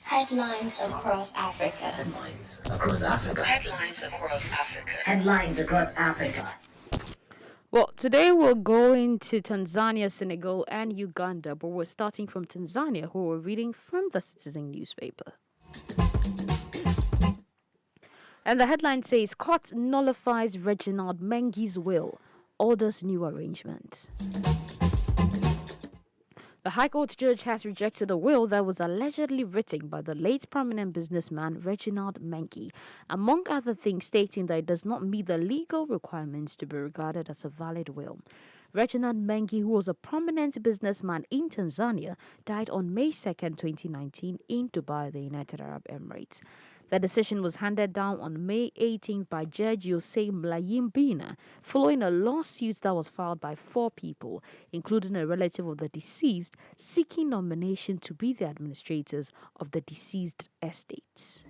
Headlines across Africa. Headlines across Africa. Headlines across Africa. Headlines across Africa. Well, today we're going to Tanzania, Senegal, and Uganda, but we're starting from Tanzania, who we're reading from the Citizen newspaper. And the headline says, Court nullifies Reginald Mengi's will, orders new arrangement. The High Court judge has rejected a will that was allegedly written by the late prominent businessman Reginald Mengi, among other things stating that it does not meet the legal requirements to be regarded as a valid will. Reginald Mengi, who was a prominent businessman in Tanzania, died on May 2nd, 2019 in Dubai, the United Arab Emirates. The decision was handed down on May 18th by Judge Yosei Mlayimbina following a lawsuit that was filed by 4 people, including a relative of the deceased, seeking nomination to be the administrators of the deceased estates.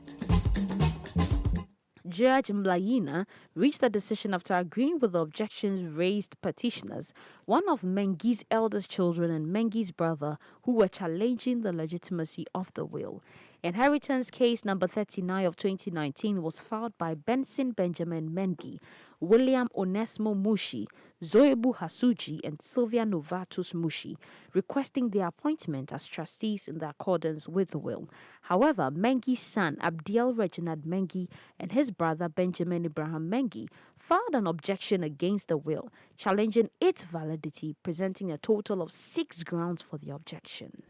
Judge Mlayina reached the decision after agreeing with the objections raised petitioners, one of Mengi's eldest children and Mengi's brother, who were challenging the legitimacy of the will. Inheritance case number 39 of 2019 was filed by Benson Benjamin Mengi, William Onesmo Mushi, Zoebu Hasuji, and Sylvia Novatus Mushi, requesting their appointment as trustees in accordance with the will. However, Mengi's son, Abdiel Reginald Mengi, and his brother, Benjamin Ibrahim Mengi, filed an objection against the will, challenging its validity, presenting a total of 6 grounds for the objection.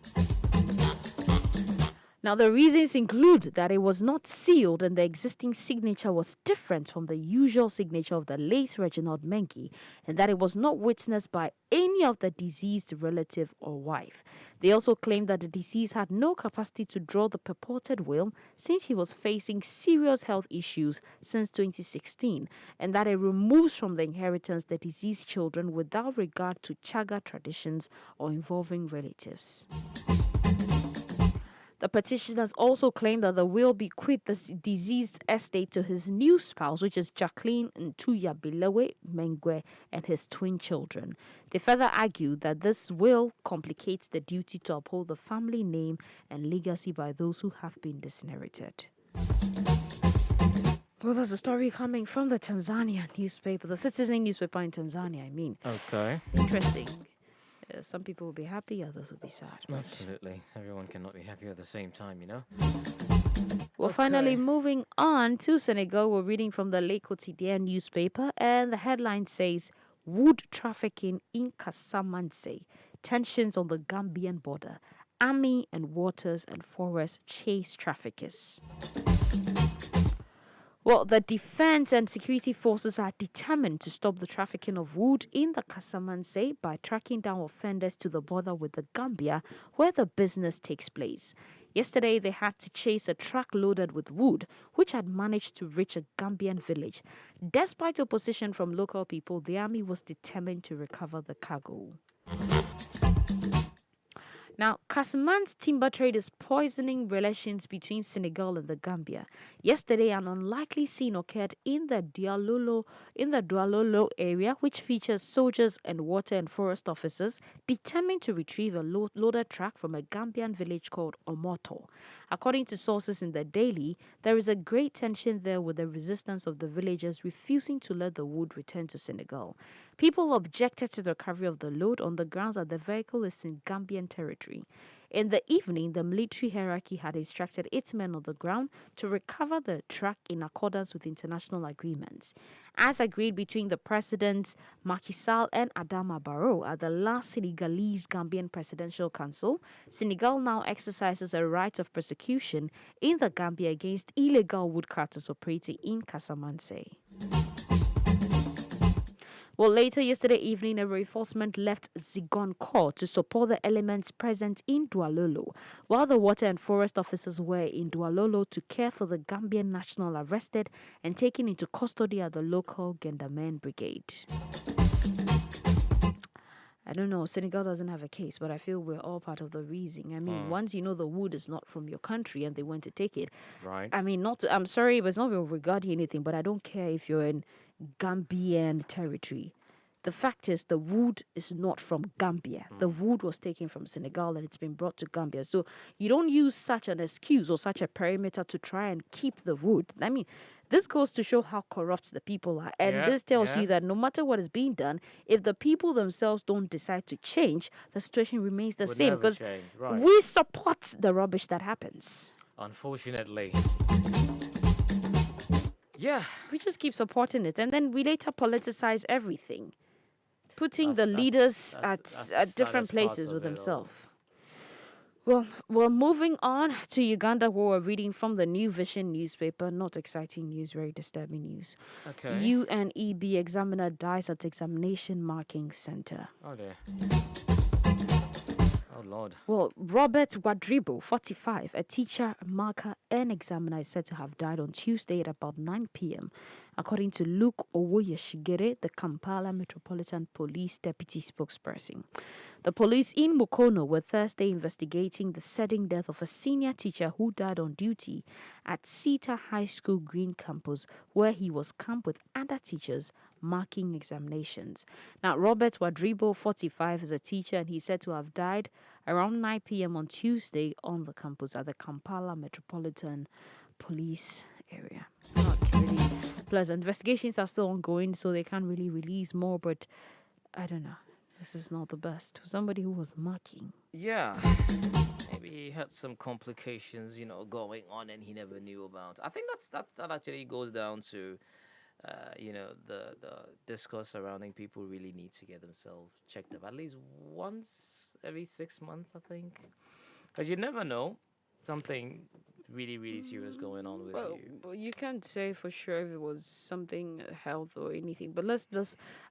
Now, the reasons include that it was not sealed and the existing signature was different from the usual signature of the late Reginald Mengi, and that it was not witnessed by any of the deceased relative or wife. They also claimed that the deceased had no capacity to draw the purported will since he was facing serious health issues since 2016, and that it removes from the inheritance the deceased children without regard to Chaga traditions or involving relatives. The petitioners also claim that the will bequeathed the deceased estate to his new spouse, which is Jacqueline Ntuya Bilewe Mengwe, and his twin children. They further argued that this will complicates the duty to uphold the family name and legacy by those who have been disinherited. Well, there's a story coming from the Tanzania newspaper, the Citizen newspaper in Tanzania, Okay. Interesting. Some people will be happy, others will be sad. Absolutely. Everyone cannot be happy at the same time, you know? Well, finally, moving on to Senegal, we're reading from the Le Quotidien newspaper, and the headline says, Wood trafficking in Casamance, tensions on the Gambian border, army and waters and forests chase traffickers. Well, the defense and security forces are determined to stop the trafficking of wood in the Casamance by tracking down offenders to the border with the Gambia, where the business takes place. Yesterday, they had to chase a truck loaded with wood, which had managed to reach a Gambian village. Despite opposition from local people, the army was determined to recover the cargo. Now, Casaman's timber trade is poisoning relations between Senegal and the Gambia. Yesterday, an unlikely scene occurred in the Doualolo area, which features soldiers and water and forest officers determined to retrieve a loaded truck from a Gambian village called Omoto. According to sources in the Daily, there is a great tension there with the resistance of the villagers refusing to let the wood return to Senegal. People objected to the recovery of the load on the grounds that the vehicle is in Gambian territory. In the evening, the military hierarchy had instructed its men on the ground to recover the truck in accordance with international agreements. As agreed between the presidents Macky Sall and Adama Barrow at the last Senegalese-Gambian Presidential Council, Senegal now exercises a right of prosecution in the Gambia against illegal woodcutters operating in Casamance. Well, later yesterday evening, a reinforcement left Zigoncourt to support the elements present in Doualolo, while the water and forest officers were in Doualolo to care for the Gambian national arrested and taken into custody at the local Gendarmerie Brigade. I don't know, Senegal doesn't have a case, but I feel we're all part of the reason. I mean, once you know the wood is not from your country and they went to take it, Right. I mean, I'm sorry, but it's not regarding anything, but I don't care if you're in Gambian territory. the fact is the wood is not from Gambia. The wood was taken from Senegal and it's been brought to Gambia. So you don't use such an excuse or such a perimeter to try and keep the wood. I mean, this goes to show how corrupt the people are. And Yeah, this tells yeah. you that no matter what is being done, if the people themselves don't decide to change, the situation remains the Would same. never Because change, right. we support the rubbish that happens. Unfortunately. Yeah. We just keep supporting it. And then we later politicize everything, putting the That's- leaders that's the at different saddest part places of with it all. themselves. Well, we're moving on to Uganda, where we're reading from the New Vision newspaper. Not exciting news, very disturbing news. Okay. UNEB examiner dies at examination marking center. Oh dear. Oh Lord. Well, Robert Wadribo, 45, a teacher, marker, and examiner, is said to have died on Tuesday at about 9 p.m., according to Luke Owoyeshigere, the Kampala Metropolitan Police deputy spokesperson. The police in Mukono were Thursday investigating the sudden death of a senior teacher who died on duty at Sita High School Green Campus, where he was camped with other teachers marking examinations. Now, Robert Wadribo, 45, is a teacher, and he's said to have died around 9 p.m. on Tuesday on the campus at the Kampala Metropolitan Police area. Not really pleasant. Investigations are still ongoing, so they can't really release more, but I don't know. This is not the best. For somebody who was marking. Yeah. Maybe he had some complications, going on and he never knew about. I think that actually goes down to the discourse surrounding people really need to get themselves checked up at least once every 6 months, I think. Because you never know something really, really serious going on with you. Well, you can't say for sure if it was something health or anything. But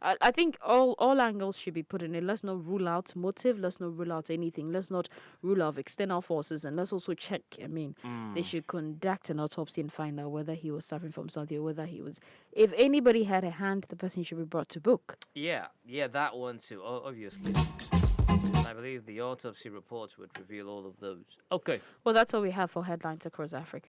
I think all angles should be put in it. Let's not rule out motive. Let's not rule out anything. Let's not rule out external forces. And let's also check. I mean, they should conduct an autopsy and find out whether he was suffering from something or whether he was. If anybody had a hand, the person should be brought to book. Yeah, that one too, obviously. I believe the autopsy reports would reveal all of those. Okay. Well, that's all we have for headlines across Africa.